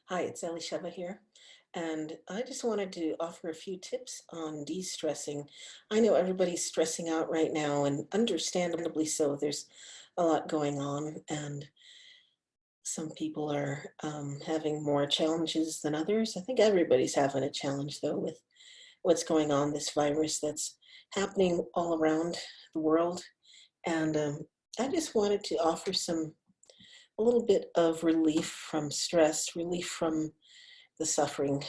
Hi, it's Elisheva here, and I just wanted to offer a few tips on de-stressing. I know everybody's stressing out right now, and understandably so. There's a lot going on, and some people are having more challenges than others. I think everybody's having a challenge, though, with what's going on, this virus that's happening all around the world. And I just wanted to offer a little bit of relief from stress, relief from the suffering.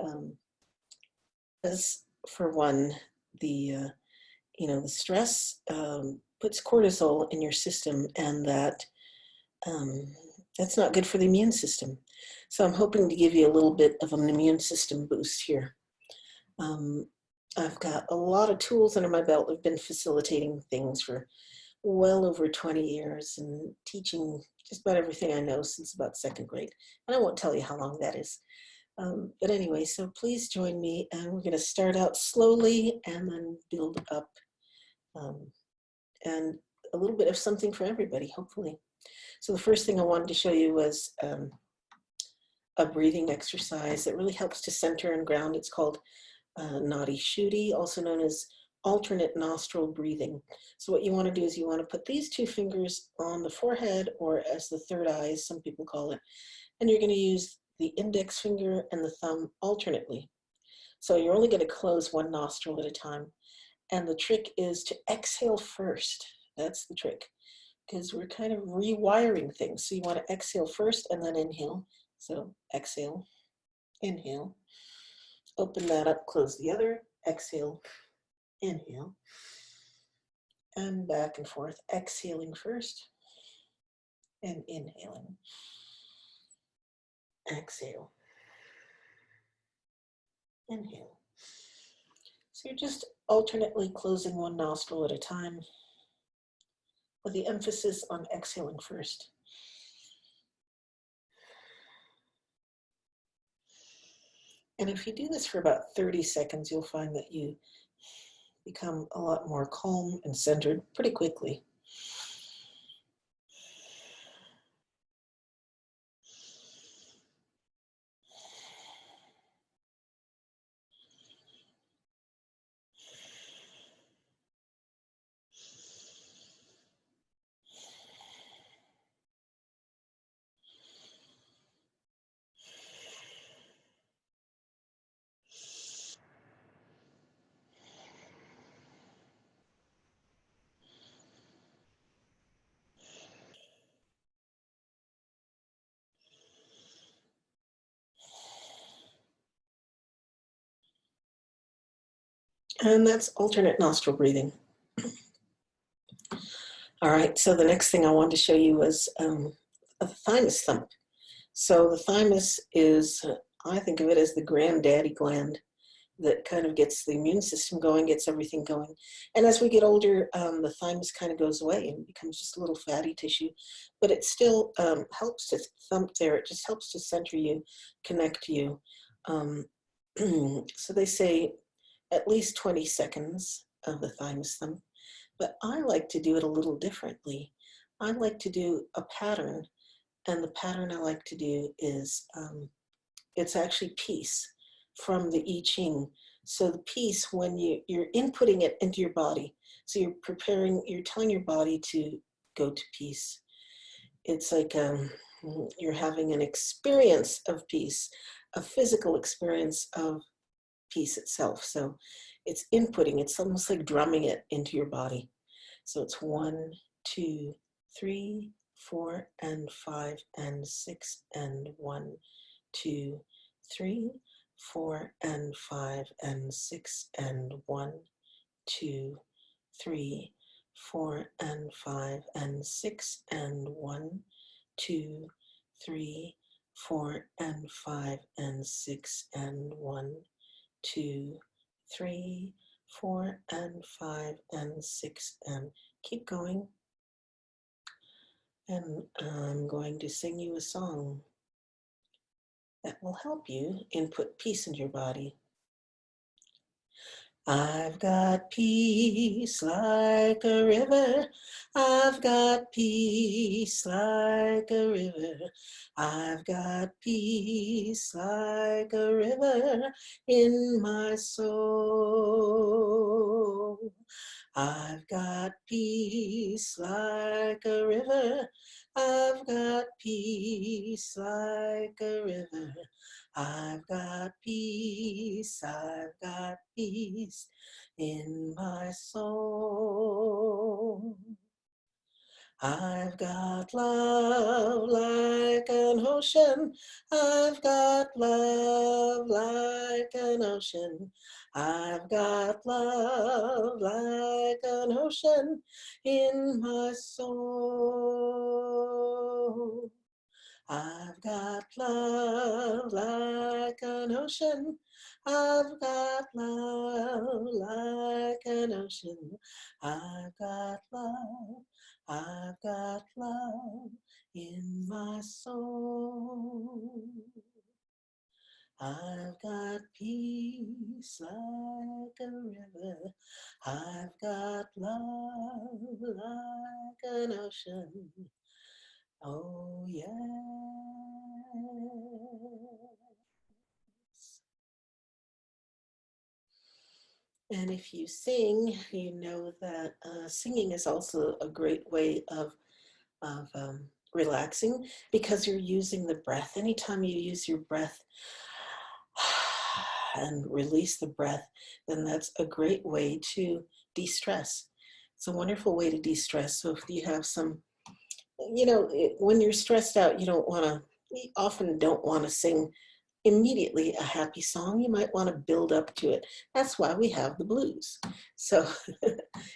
Um, as for one, the the stress puts cortisol in your system, and um, that's not good for the immune system. So I'm hoping to give you a little bit of an immune system boost here. Um, I've got a lot of tools under my belt. I've been facilitating things for well over 20 years and teaching just about everything I know since about second grade. And I won't tell you how long that is. But anyway, so please join me, and we're going to start out slowly and then build up, um, and a little bit of something for everybody, hopefully. So the first thing I wanted to show you was a breathing exercise that really helps to center and ground. It's called Nadi Shuddhi, also known as alternate nostril breathing. So what you want to do is you want to put these two fingers on the forehead, or as the third eye, as some people call it, and you're going to use the index finger and the thumb alternately. So you're only going to close one nostril at a time. And the trick is to exhale first. That's the trick, because we're kind of rewiring things. So you want to exhale first and then inhale. So exhale, inhale, open that up, close the other, exhale, inhale, and back and forth, exhaling first and inhaling. Exhale, inhale. So you're just alternately closing one nostril at a time, with the emphasis on exhaling first. And if you do this for about 30 seconds, you'll find that you become a lot more calm and centered pretty quickly. And that's alternate nostril breathing. All right, so the next thing I wanted to show you was a thymus thump. So the thymus is, I think of it as the granddaddy gland that kind of gets the immune system going, gets everything going. And as we get older, the thymus kind of goes away and becomes just a little fatty tissue, but it still helps to thump there. It just helps to center you, connect you. So they say at least 20 seconds of the thymus thump, but I like to do it a little differently. I like to do a pattern, and the pattern I like to do is, it's actually peace from the I Ching. So the peace, when you're inputting it into your body, so you're telling your body to go to peace. It's like you're having an experience of peace, a physical experience of peace itself. So it's inputting, it's almost like drumming it into your body. So it's 1, 2, 3, 4, and 5, and 6, and 1, 2, 3, 4, and 5, and 6, and 1, 2, 3, 4, and 5, and 6, and 1, 2, 3, 4, and 5, and 6, and 1, 2, 3, 4, and 5, and 6, and keep going. And I'm going to sing you a song that will help you input peace into your body. I've got peace like a river. I've got peace like a river. I've got peace like a river in my soul. I've got peace like a river. I've got peace like a river. I've got peace in my soul. I've got love like an ocean. I've got love like an ocean. I've got love like an ocean in my soul. I've got love like an ocean. I've got love like an ocean. I've got love. I've got love in my soul. I've got peace like a river. I've got love like an ocean. Oh, yes. And if you sing, you know that singing is also a great way of relaxing because you're using the breath. Anytime you use your breath and release the breath, then that's a great way to de-stress. It's a wonderful way to de-stress. So if you have some, when you're stressed out, you often don't want to sing immediately a happy song. You might want to build up to it. That's why we have the blues. So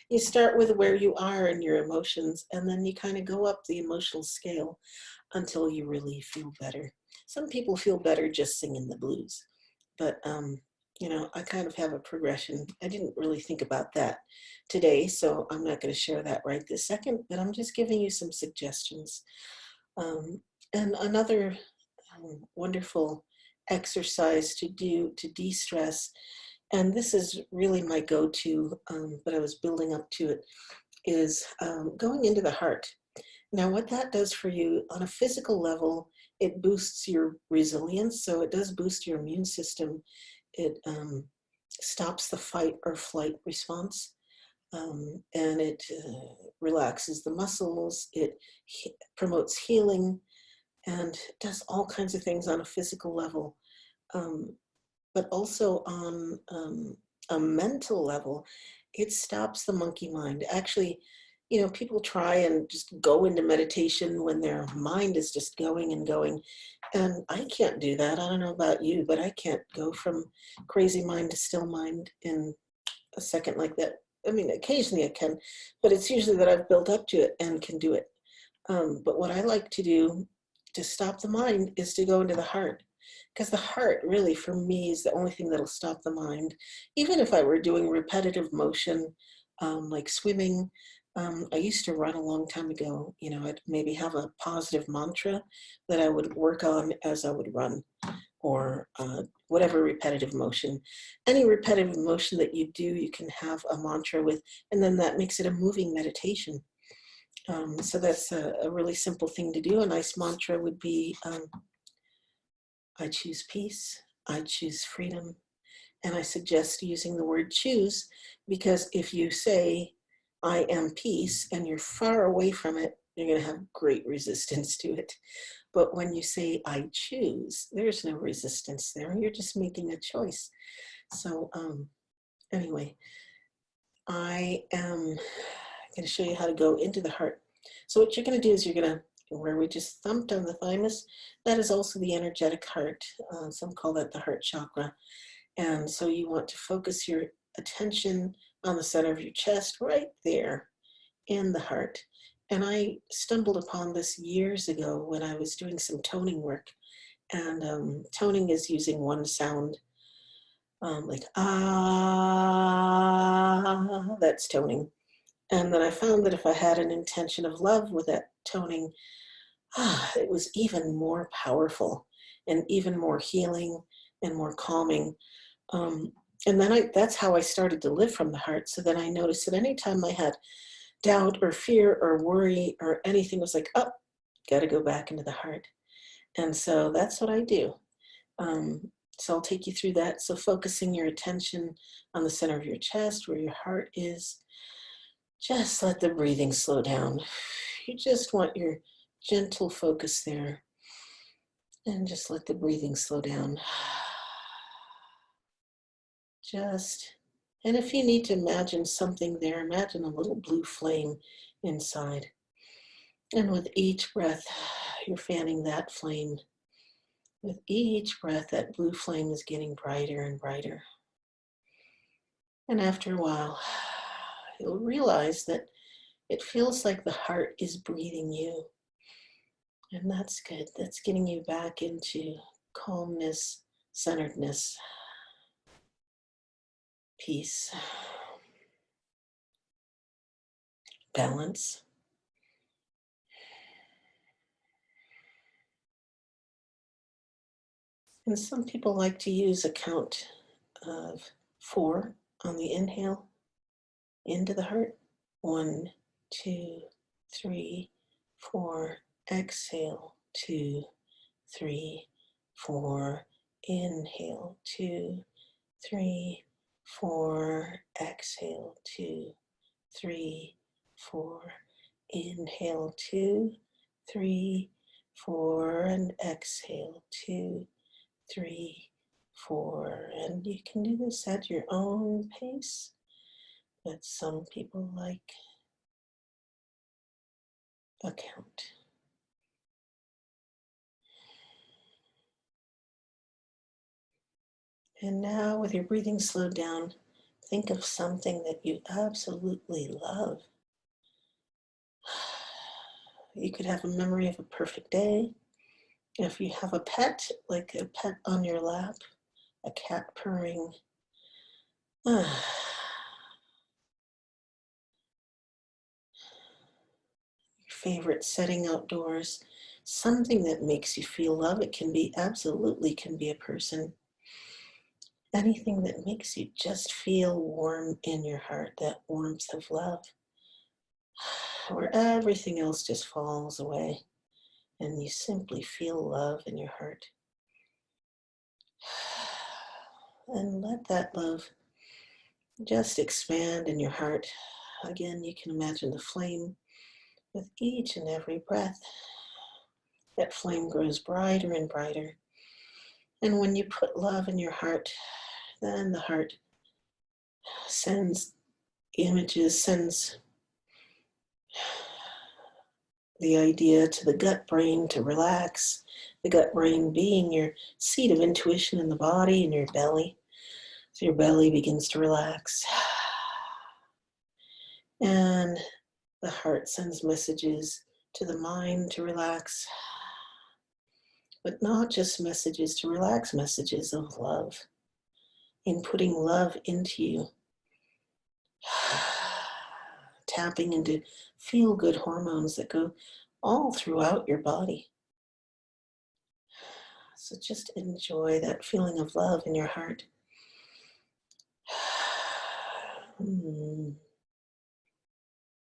you start with where you are in your emotions, and then you kind of go up the emotional scale until you really feel better. Some people feel better just singing the blues, but I kind of have a progression. I didn't really think about that today, so I'm not going to share that right this second, but I'm just giving you some suggestions. And another wonderful exercise to do to de-stress, and this is really my go-to, but I was building up to it, is going into the heart. Now, what that does for you on a physical level, it boosts your resilience. So it does boost your immune system. It stops the fight or flight response. And it relaxes the muscles. It promotes healing and does all kinds of things on a physical level. But also on a mental level, it stops the monkey mind. Actually, people try and just go into meditation when their mind is just going and going. And I can't do that. I don't know about you, but I can't go from crazy mind to still mind in a second like that. I mean, occasionally I can, but it's usually that I've built up to it and can do it. But what I like to do to stop the mind is to go into the heart. Because the heart really, for me, is the only thing that'll stop the mind. Even if I were doing repetitive motion, like swimming, I used to run a long time ago. I'd maybe have a positive mantra that I would work on as I would run, or whatever repetitive motion. Any repetitive motion that you do, you can have a mantra with, and then that makes it a moving meditation. So that's a really simple thing to do. A nice mantra would be, I choose peace, I choose freedom. And I suggest using the word choose, because if you say, I am peace, and you're far away from it, you're going to have great resistance to it. But when you say, I choose, there's no resistance there. You're just making a choice. So anyway, I am going to show you how to go into the heart. So what you're going to do is you're going to, where we just thumped on the thymus, that is also the energetic heart. Some call that the heart chakra. And so you want to focus your attention on the center of your chest, right there in the heart. And I stumbled upon this years ago when I was doing some toning work. And toning is using one sound, like ah, that's toning. And then I found that if I had an intention of love with that toning, it was even more powerful and even more healing and more calming. And then that's how I started to live from the heart. So then I noticed that anytime I had doubt or fear or worry or anything, was like, oh, got to go back into the heart. And so that's what I do. So I'll take you through that. So focusing your attention on the center of your chest where your heart is, just let the breathing slow down. You just want your gentle focus there. And just let the breathing slow down. And if you need to imagine something there, imagine a little blue flame inside. And with each breath, you're fanning that flame. With each breath, that blue flame is getting brighter and brighter. And after a while, you'll realize that it feels like the heart is breathing you. And that's good. That's getting you back into calmness, centeredness, peace, balance. And some people like to use a count of 4 on the inhale into the heart. 1, 2, 3, 4. Exhale. 2, 3, 4. Inhale. 2, 3, 4. Exhale. 2, 3, 4. Inhale. 2, 3, 4. And exhale. 2, 3, 4. And you can do this at your own pace, but some people like a count. And now with your breathing slowed down, think of something that you absolutely love. You could have a memory of a perfect day. If you have a pet, like a pet on your lap, a cat purring, your favorite setting outdoors, something that makes you feel love. It can be a person. Anything that makes you just feel warm in your heart, that warmth of love, where everything else just falls away and you simply feel love in your heart. And let that love just expand in your heart. Again, you can imagine the flame with each and every breath. That flame grows brighter and brighter. And when you put love in your heart, then the heart sends images, sends the idea to the gut brain to relax. The gut brain being your seat of intuition in the body and your belly. So your belly begins to relax. And the heart sends messages to the mind to relax. But not just messages to relax, messages of love. In putting love into you. Tapping into feel-good hormones that go all throughout your body. So just enjoy that feeling of love in your heart. And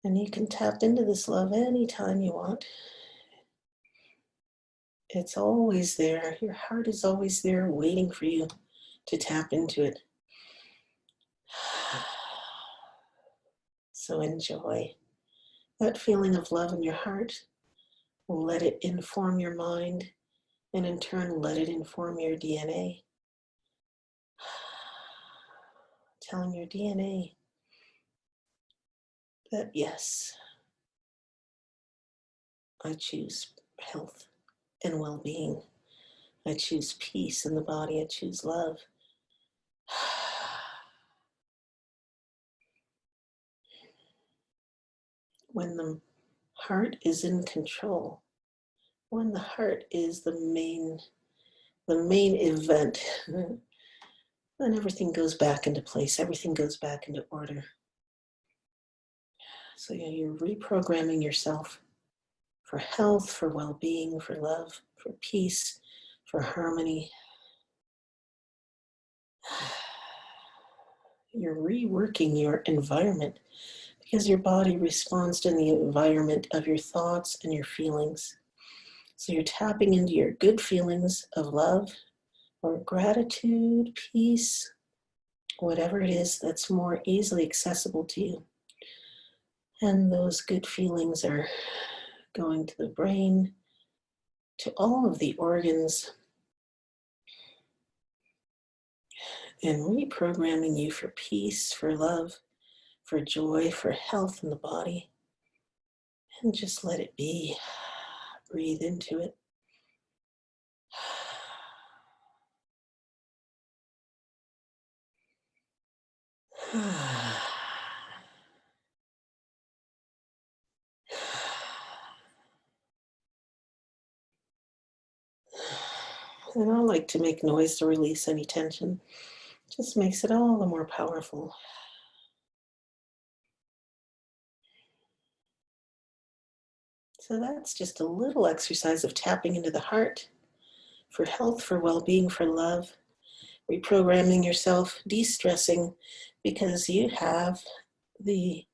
you can tap into this love anytime you want. It's always there. Your heart is always there waiting for you to tap into it. So enjoy that feeling of love in your heart. Let it inform your mind, and in turn, let it inform your DNA. Telling your DNA that yes, I choose health and well-being. I choose peace in the body. I choose love. When the heart is in control, when the heart is the main event, then everything goes back into place. Everything goes back into order. So you're reprogramming yourself for health, for well-being, for love, for peace, for harmony. You're reworking your environment because your body responds to the environment of your thoughts and your feelings. So you're tapping into your good feelings of love or gratitude, peace, whatever it is that's more easily accessible to you. And those good feelings are going to the brain, to all of the organs, and reprogramming you for peace, for love, for joy, for health in the body. And just let it be. Breathe into it. And I like to make noise to release any tension. Just makes it all the more powerful. So that's just a little exercise of tapping into the heart for health, for well-being, for love, reprogramming yourself, de-stressing, because you have an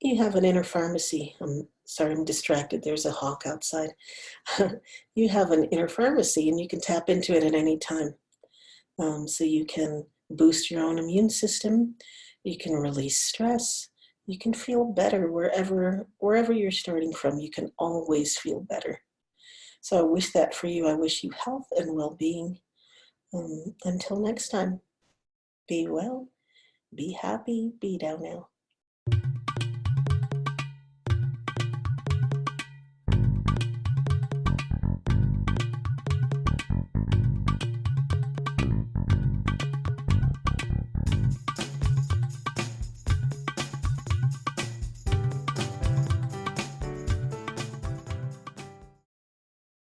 inner pharmacy. I'm sorry, I'm distracted. There's a hawk outside. You have an inner pharmacy and you can tap into it at any time. So you can boost your own immune system. You can release stress. You can feel better wherever you're starting from. You can always feel better. So I wish that for you. I wish you health and well-being. Until next time, be well, be happy, be Tao Now.